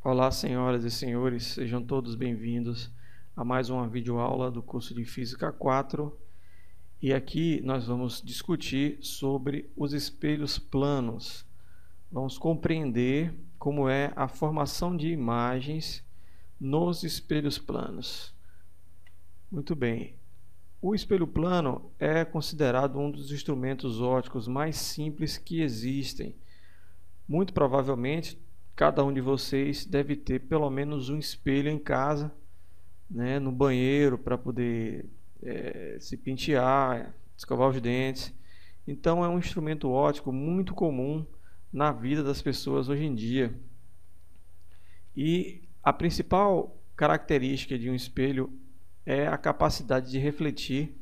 Olá, senhoras e senhores, sejam todos bem-vindos a mais uma videoaula do curso de Física 4. E aqui nós vamos discutir sobre os espelhos planos. Vamos compreender como é a formação de imagens nos espelhos planos. Muito bem. O espelho plano é considerado um dos instrumentos ópticos mais simples que existem. Muito provavelmente, cada um de vocês deve ter pelo menos um espelho em casa, né, no banheiro, para poder se pentear, escovar os dentes. Então é um instrumento óptico muito comum na vida das pessoas hoje em dia. E a principal característica de um espelho é a capacidade de refletir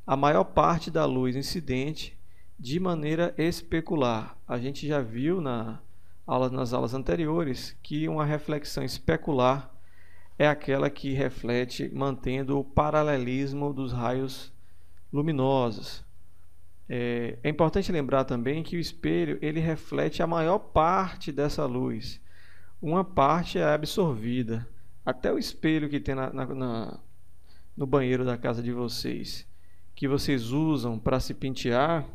a maior parte da luz incidente de maneira especular. A gente já viu nas aulas anteriores que uma reflexão especular é aquela que reflete mantendo o paralelismo dos raios luminosos. É importante lembrar também que o espelho ele reflete a maior parte dessa luz. Uma parte é absorvida. Até o espelho que tem no banheiro da casa de vocês, que vocês usam para se pentear,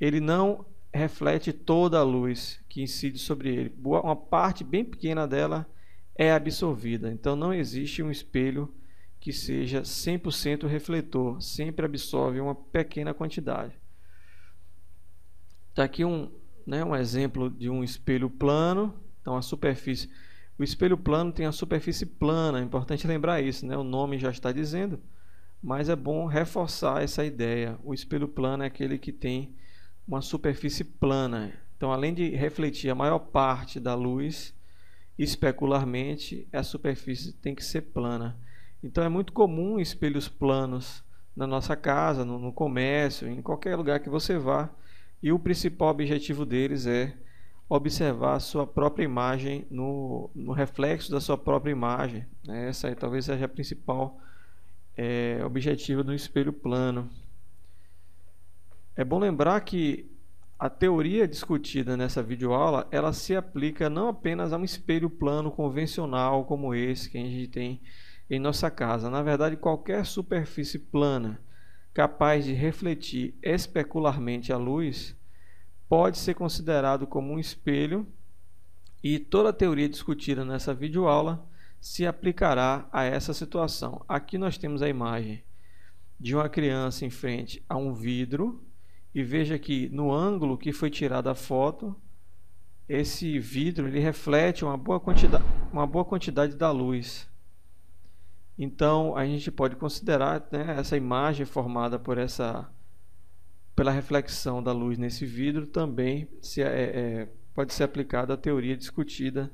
ele não reflete toda a luz que incide sobre ele. Uma parte bem pequena dela é absorvida. Então não existe um espelho que seja 100% refletor, sempre absorve uma pequena quantidade. Está aqui um exemplo de um espelho plano. Então a superfície, o espelho plano tem a superfície plana, é importante lembrar isso, né? O nome já está dizendo, mas é bom reforçar essa ideia. O espelho plano é aquele que tem uma superfície plana. Então, além de refletir a maior parte da luz, especularmente, a superfície tem que ser plana. Então, é muito comum espelhos planos na nossa casa, no comércio, em qualquer lugar que você vá. E o principal objetivo deles é observar a sua própria imagem no reflexo da sua própria imagem. Essa aí talvez seja a principal objetivo do espelho plano. É bom lembrar que a teoria discutida nessa videoaula, ela se aplica não apenas a um espelho plano convencional como esse que a gente tem em nossa casa. Na verdade, qualquer superfície plana capaz de refletir especularmente a luz pode ser considerado como um espelho, e toda a teoria discutida nessa videoaula se aplicará a essa situação. Aqui nós temos a imagem de uma criança em frente a um vidro, e veja que no ângulo que foi tirada a foto, esse vidro ele reflete uma boa quantidade da luz. Então a gente pode considerar, né, essa imagem formada pela reflexão da luz nesse vidro também pode ser aplicada à teoria discutida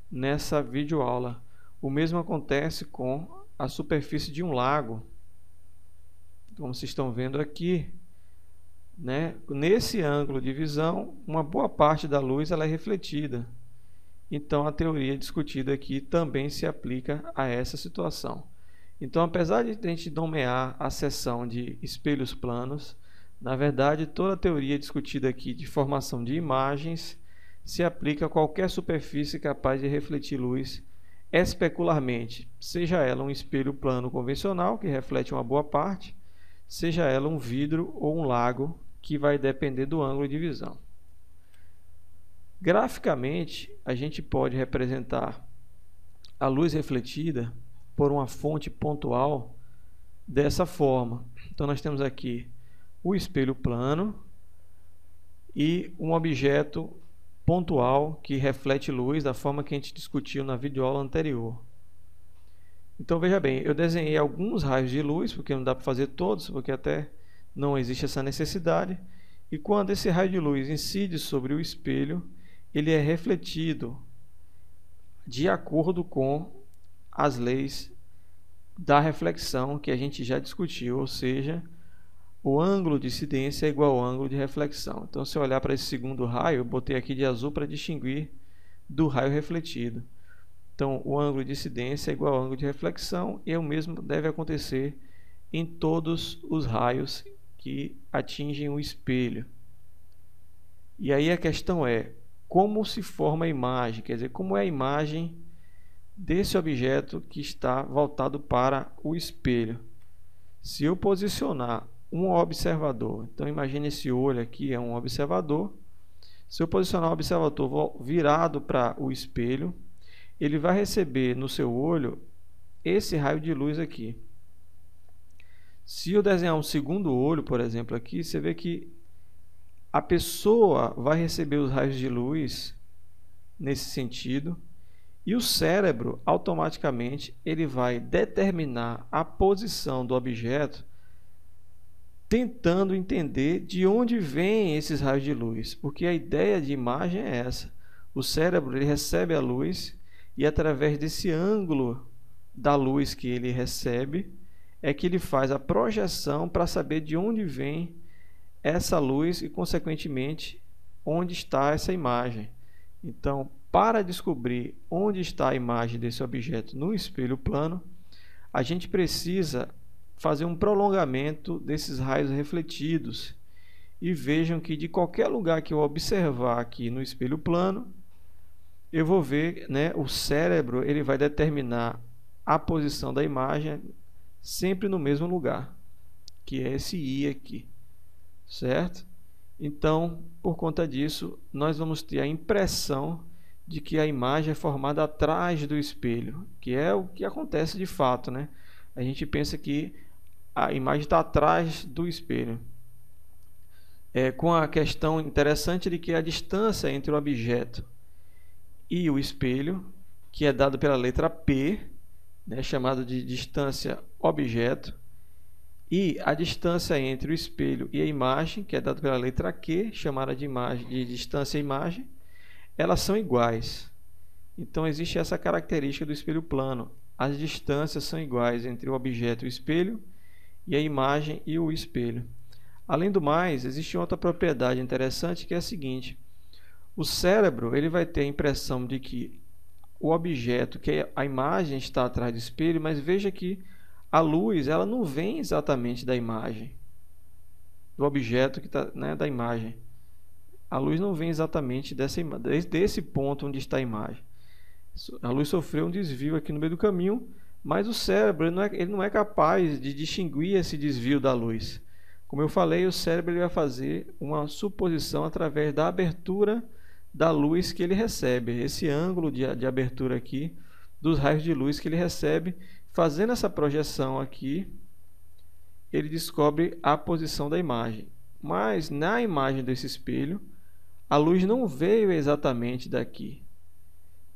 nessa videoaula. O mesmo acontece com a superfície de um lago. Como vocês estão vendo aqui, né, nesse ângulo de visão, uma boa parte da luz ela é refletida. Então a teoria discutida aqui também se aplica a essa situação. Então, apesar de a gente nomear a seção de espelhos planos, na verdade toda a teoria discutida aqui de formação de imagens se aplica a qualquer superfície capaz de refletir luz especularmente, seja ela um espelho plano convencional que reflete uma boa parte, seja ela um vidro ou um lago, que vai depender do ângulo de visão. Graficamente, a gente pode representar a luz refletida por uma fonte pontual dessa forma. Então nós temos aqui o espelho plano e um objeto pontual que reflete luz da forma que a gente discutiu na videoaula anterior. Então veja bem, eu desenhei alguns raios de luz, porque não dá para fazer todos, porque até não existe essa necessidade. E quando esse raio de luz incide sobre o espelho, ele é refletido de acordo com as leis da reflexão que a gente já discutiu, ou seja, o ângulo de incidência é igual ao ângulo de reflexão. Então, se eu olhar para esse segundo raio, eu botei aqui de azul para distinguir do raio refletido. Então, o ângulo de incidência é igual ao ângulo de reflexão, e o mesmo deve acontecer em todos os raios que atingem o espelho. E aí a questão é, como se forma a imagem? Quer dizer, como é a imagem desse objeto que está voltado para o espelho. Se eu posicionar um observador, então imagine esse olho aqui é um observador. Se eu posicionar o observador virado para o espelho, ele vai receber no seu olho esse raio de luz aqui. Se eu desenhar um segundo olho, por exemplo, aqui, você vê que a pessoa vai receber os raios de luz nesse sentido, e o cérebro, automaticamente, ele vai determinar a posição do objeto, tentando entender de onde vêm esses raios de luz, porque a ideia de imagem é essa. O cérebro ele recebe a luz e, através desse ângulo da luz que ele recebe, é que ele faz a projeção para saber de onde vem essa luz e, consequentemente, onde está essa imagem. Então, para descobrir onde está a imagem desse objeto no espelho plano, a gente precisa fazer um prolongamento desses raios refletidos. E vejam que de qualquer lugar que eu observar aqui no espelho plano, eu vou ver, né, o cérebro ele vai determinar a posição da imagem sempre no mesmo lugar, que é esse I aqui, certo? Então, por conta disso, nós vamos ter a impressão de que a imagem é formada atrás do espelho, que é o que acontece de fato, né? A gente pensa que a imagem está atrás do espelho. Com a questão interessante de que a distância entre o objeto e o espelho, que é dado pela letra P, né, chamado de distância objeto, e a distância entre o espelho e a imagem, que é dada pela letra Q, chamada de distância imagem, elas são iguais. Então existe essa característica do espelho plano. As distâncias são iguais entre o objeto e o espelho, e a imagem e o espelho. Além do mais, existe outra propriedade interessante, que é a seguinte: o cérebro ele vai ter a impressão de que o objeto, que a imagem está atrás do espelho, mas veja que a luz ela não vem exatamente da imagem, do objeto que está, né, da imagem. A luz não vem exatamente desse ponto onde está a imagem. A luz sofreu um desvio aqui no meio do caminho, mas o cérebro ele não é capaz de distinguir esse desvio da luz. Como eu falei, o cérebro ele vai fazer uma suposição através da abertura da luz que ele recebe, esse ângulo de abertura aqui dos raios de luz que ele recebe. Fazendo essa projeção aqui, ele descobre a posição da imagem. Mas na imagem desse espelho, a luz não veio exatamente daqui.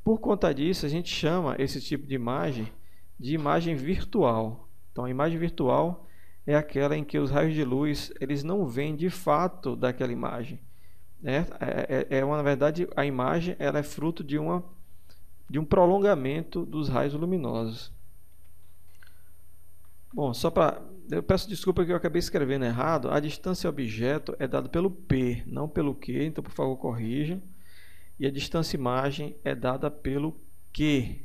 Por conta disso, a gente chama esse tipo de imagem virtual. Então, a imagem virtual é aquela em que os raios de luz eles não vêm de fato daquela imagem. Na verdade, a imagem ela é fruto de um prolongamento dos raios luminosos. Bom, eu peço desculpa que eu acabei escrevendo errado. A distância objeto é dada pelo P, não pelo Q, então por favor corrija. E a distância imagem é dada pelo Q.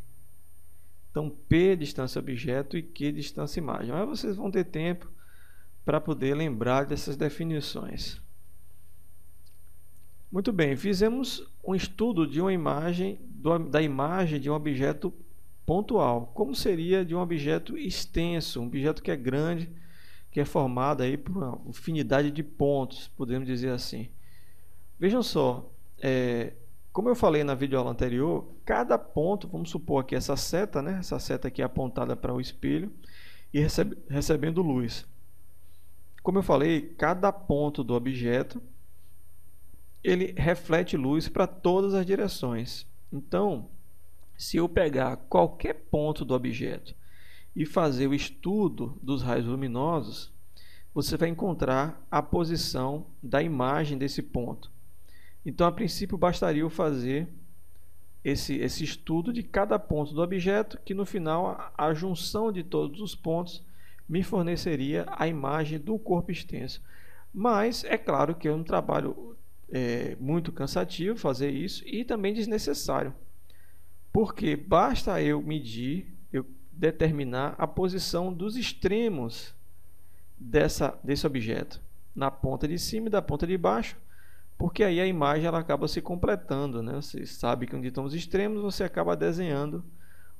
Então P distância objeto e Q distância imagem. Mas vocês vão ter tempo para poder lembrar dessas definições. Muito bem, fizemos um estudo de uma imagem, da imagem de um objeto pontual. Como seria de um objeto extenso, um objeto que é grande, que é formado aí por uma infinidade de pontos, podemos dizer assim. Vejam só, como eu falei na videoaula anterior, cada ponto, vamos supor aqui essa seta, né? Essa seta aqui é apontada para o espelho e recebendo luz. Como eu falei, cada ponto do objeto ele reflete luz para todas as direções. Então, se eu pegar qualquer ponto do objeto e fazer o estudo dos raios luminosos, você vai encontrar a posição da imagem desse ponto. Então, a princípio, bastaria eu fazer esse estudo de cada ponto do objeto, que no final a junção de todos os pontos me forneceria a imagem do corpo extenso. Mas é claro que é um trabalho muito cansativo fazer isso e também desnecessário, porque basta eu determinar a posição dos extremos desse objeto, na ponta de cima e da ponta de baixo, porque aí a imagem ela acaba se completando, né? Você sabe que onde estão os extremos, você acaba desenhando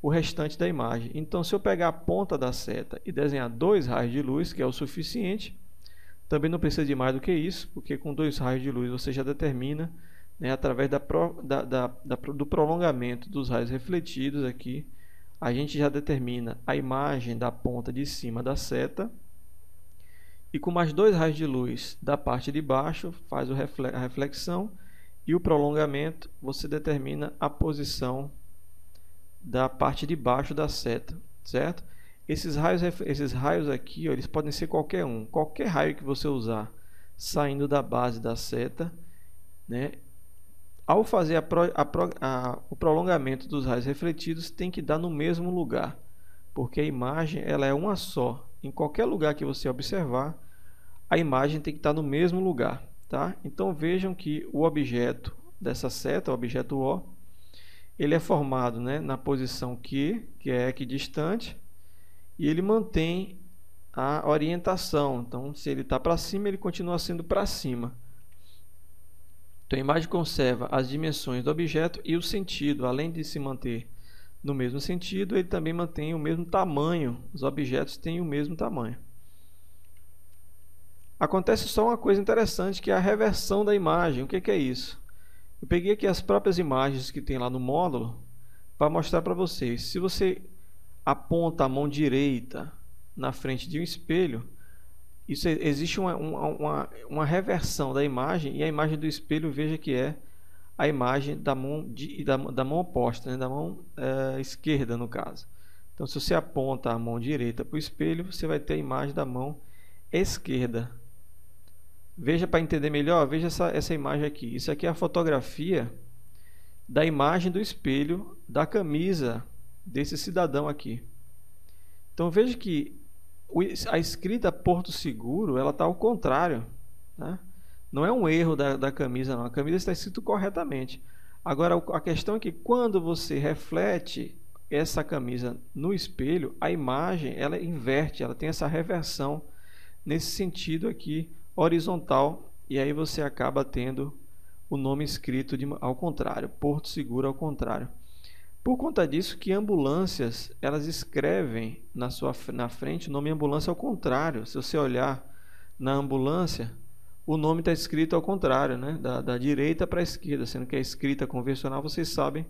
o restante da imagem. Então, se eu pegar a ponta da seta e desenhar 2 raios de luz, que é o suficiente, também não precisa de mais do que isso, porque com 2 raios de luz você já determina, né, através do prolongamento dos raios refletidos aqui, a gente já determina a imagem da ponta de cima da seta, e com mais 2 raios de luz da parte de baixo, faz a reflexão, e o prolongamento, você determina a posição da parte de baixo da seta, certo? Esses raios aqui, ó, eles podem ser qualquer um. Qualquer raio que você usar saindo da base da seta, né? Ao fazer o prolongamento dos raios refletidos, tem que dar no mesmo lugar, porque a imagem ela é uma só. Em qualquer lugar que você observar, a imagem tem que estar no mesmo lugar, tá? Então vejam que o objeto dessa seta, o objeto O, ele é formado, né, na posição Q, que é equidistante, e ele mantém a orientação. Então, se ele está para cima, ele continua sendo para cima. Então, a imagem conserva as dimensões do objeto e o sentido. Além de se manter no mesmo sentido, ele também mantém o mesmo tamanho. Os objetos têm o mesmo tamanho. Acontece só uma coisa interessante, que é a reversão da imagem. O que é isso? Eu peguei aqui as próprias imagens que tem lá no módulo para mostrar para vocês. Se você aponta a mão direita na frente de um espelho, existe uma reversão da imagem, e a imagem do espelho, veja que é a imagem da mão oposta, né? Da mão esquerda, no caso. Então, se você aponta a mão direita para o espelho, você vai ter a imagem da mão esquerda. Veja, para entender melhor, veja essa imagem aqui. Isso aqui é a fotografia da imagem do espelho da camisa desse cidadão aqui. Então, veja que a escrita Porto Seguro, ela está ao contrário, né? Não é um erro da camisa, não. A camisa está escrita corretamente. Agora, a questão é que quando você reflete essa camisa no espelho, a imagem ela inverte, ela tem essa reversão nesse sentido aqui horizontal, e aí você acaba tendo o nome escrito ao contrário, Porto Seguro ao contrário. Por conta disso que ambulâncias, elas escrevem na frente o nome ambulância ao contrário. Se você olhar na ambulância, o nome está escrito ao contrário, né? Da direita para a esquerda, sendo que a escrita convencional, vocês sabem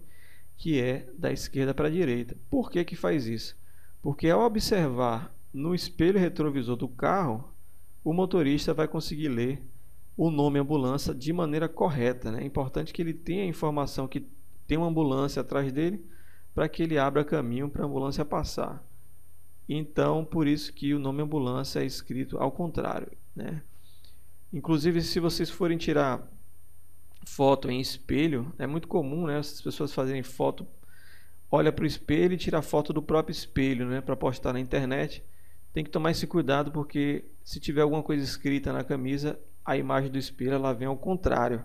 que é da esquerda para a direita. Por que faz isso? Porque ao observar no espelho retrovisor do carro, o motorista vai conseguir ler o nome ambulância de maneira correta, né? É importante que ele tenha a informação que tem uma ambulância atrás dele, para que ele abra caminho para a ambulância passar. Então, por isso que o nome ambulância é escrito ao contrário, né? Inclusive, se vocês forem tirar foto em espelho, é muito comum, né, as pessoas fazerem foto, olha para o espelho e tira foto do próprio espelho, né, para postar na internet. Tem que tomar esse cuidado, porque se tiver alguma coisa escrita na camisa, a imagem do espelho ela vem ao contrário,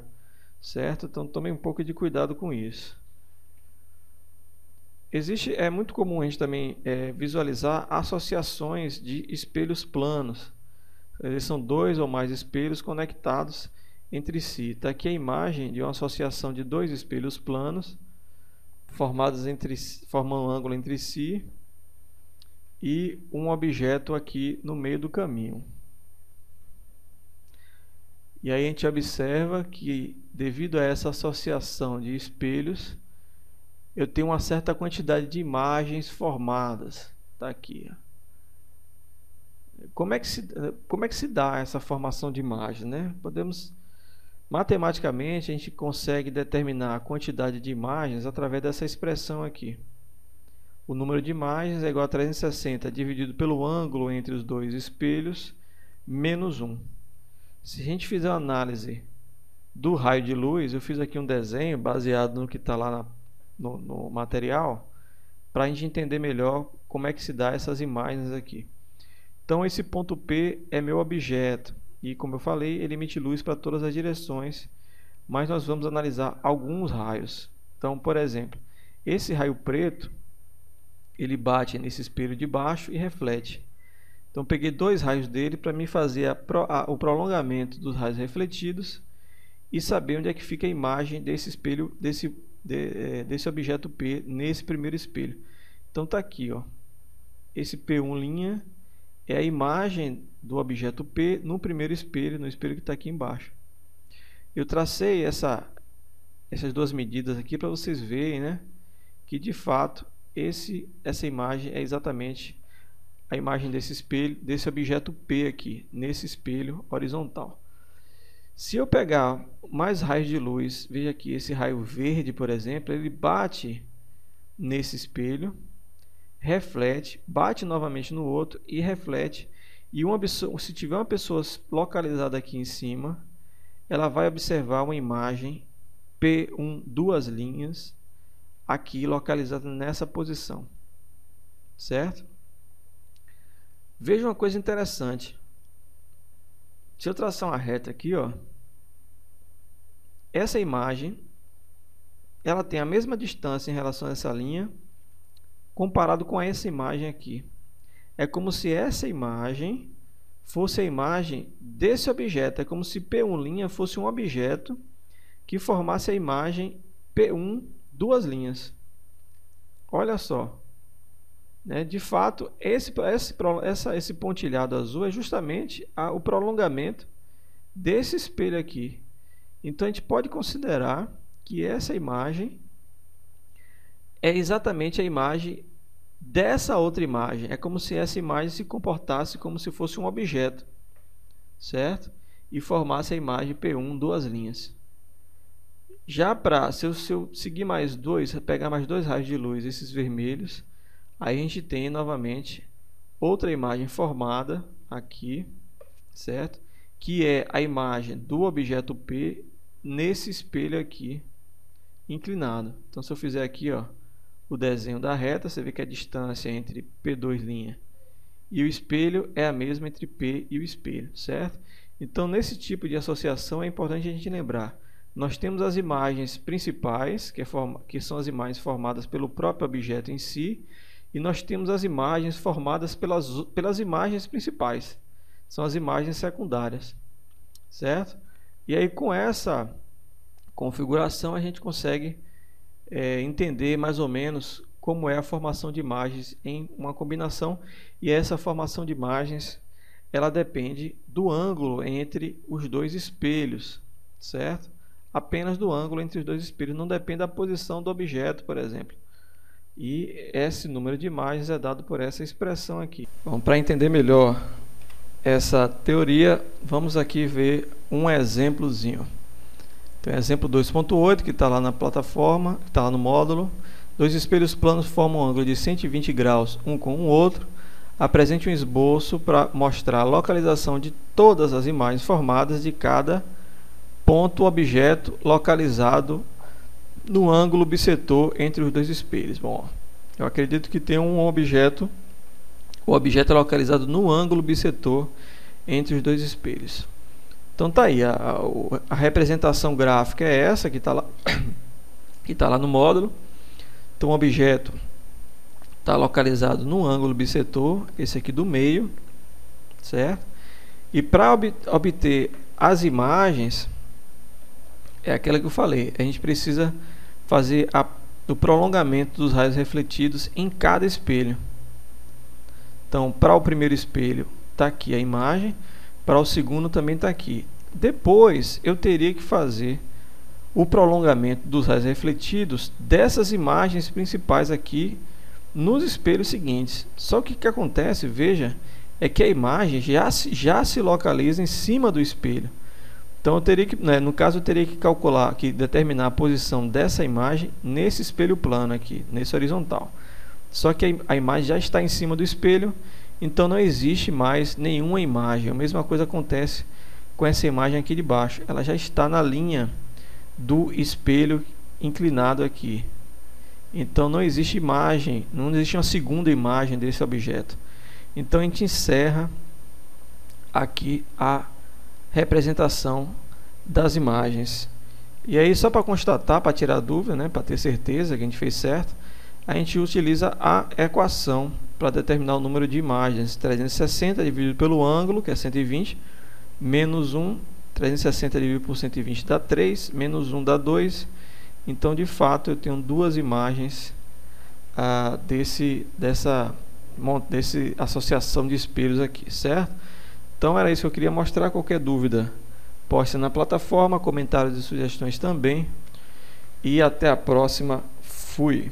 certo? Então tome um pouco de cuidado com isso. É muito comum a gente também visualizar associações de espelhos planos. Eles são 2 ou mais espelhos conectados entre si. Está aqui a imagem de uma associação de 2 espelhos planos formam um ângulo entre si, e um objeto aqui no meio do caminho. E aí a gente observa que, devido a essa associação de espelhos, eu tenho uma certa quantidade de imagens formadas. Está aqui. Como é que se dá essa formação de imagens, né? Matematicamente, a gente consegue determinar a quantidade de imagens através dessa expressão aqui. O número de imagens é igual a 360 dividido pelo ângulo entre os 2 espelhos, menos 1. Se a gente fizer uma análise do raio de luz, eu fiz aqui um desenho baseado no que está lá no material, para a gente entender melhor como é que se dá essas imagens aqui. Então, esse ponto P é meu objeto, e como eu falei, ele emite luz para todas as direções, mas nós vamos analisar alguns raios. Então, por exemplo, esse raio preto, ele bate nesse espelho de baixo e reflete. Então, peguei 2 raios dele para me fazer o prolongamento dos raios refletidos e saber onde é que fica a imagem desse espelho, desse objeto P nesse primeiro espelho. Então tá aqui, ó. Esse P1' é a imagem do objeto P no primeiro espelho, no espelho que está aqui embaixo. Eu tracei essas duas medidas aqui para vocês verem, né, que de fato essa imagem é exatamente a imagem desse espelho, desse objeto P aqui, nesse espelho horizontal. Se eu pegar mais raios de luz, veja aqui, esse raio verde, por exemplo, ele bate nesse espelho, reflete, bate novamente no outro e reflete. E se tiver uma pessoa localizada aqui em cima, ela vai observar uma imagem P1, duas linhas, aqui localizada nessa posição, certo? Veja uma coisa interessante. Se eu traçar uma reta aqui, ó, essa imagem, ela tem a mesma distância em relação a essa linha, comparado com essa imagem aqui. É como se essa imagem fosse a imagem desse objeto. É como se P1' fosse um objeto que formasse a imagem P1, duas linhas. Olha só, né? De fato, esse pontilhado azul é justamente o prolongamento desse espelho aqui. Então a gente pode considerar que essa imagem é exatamente a imagem dessa outra imagem. É como se essa imagem se comportasse como se fosse um objeto, certo? E formasse a imagem P1, duas linhas. Já se eu seguir mais dois, pegar mais dois raios de luz, esses vermelhos, aí a gente tem novamente outra imagem formada aqui, certo? Que é a imagem do objeto P nesse espelho aqui inclinado. Então se eu fizer aqui, ó, o desenho da reta, você vê que a distância entre P2' e o espelho é a mesma entre P e o espelho, certo? Então nesse tipo de associação é importante a gente lembrar. Nós temos as imagens principais, que são as imagens formadas pelo próprio objeto em si, e nós temos as imagens formadas pelas imagens principais, são as imagens secundárias, certo? E aí com essa configuração a gente consegue entender mais ou menos como é a formação de imagens em uma combinação, e essa formação de imagens ela depende do ângulo entre os dois espelhos, certo? Apenas do ângulo entre os dois espelhos, não depende da posição do objeto, por exemplo. E esse número de imagens é dado por essa expressão aqui. Bom, para entender melhor essa teoria, vamos aqui ver um exemplozinho. Então, exemplo 2.8, que está lá na plataforma, que está lá no módulo. Dois espelhos planos formam um ângulo de 120 graus, um com o outro. Apresente um esboço para mostrar a localização de todas as imagens formadas de cada ponto objeto localizado no ângulo bissetor entre os dois espelhos. Bom, eu acredito que tem um objeto, o objeto é localizado no ângulo bissetor entre os dois espelhos. Então tá aí, a representação gráfica é essa que está lá, que tá lá no módulo. Então o objeto está localizado no ângulo bissetor, esse aqui do meio, certo? E para obter as imagens, é aquela que eu falei, a gente precisa fazer o prolongamento dos raios refletidos em cada espelho. Então, para o primeiro espelho está aqui a imagem, para o segundo também está aqui. Depois eu teria que fazer o prolongamento dos raios refletidos dessas imagens principais aqui nos espelhos seguintes. Só que o que acontece, veja, é que a imagem já se localiza em cima do espelho. Então eu teria que, no caso, eu teria que calcular, determinar a posição dessa imagem nesse espelho plano aqui, nesse horizontal. Só que a imagem já está em cima do espelho, então não existe mais nenhuma imagem. A mesma coisa acontece com essa imagem aqui de baixo. Ela já está na linha do espelho inclinado aqui. Então não existe imagem, não existe uma segunda imagem desse objeto. Então a gente encerra aqui a representação das imagens. E aí, só para constatar, para tirar dúvida, né, para ter certeza que a gente fez certo, a gente utiliza a equação para determinar o número de imagens. 360 dividido pelo ângulo, que é 120, menos 1, 360 dividido por 120 dá 3, menos 1 dá 2. Então, de fato, eu tenho duas imagens dessa associação de espelhos aqui, certo? Então era isso que eu queria mostrar. Qualquer dúvida, poste na plataforma, comentários e sugestões também. E até a próxima. Fui!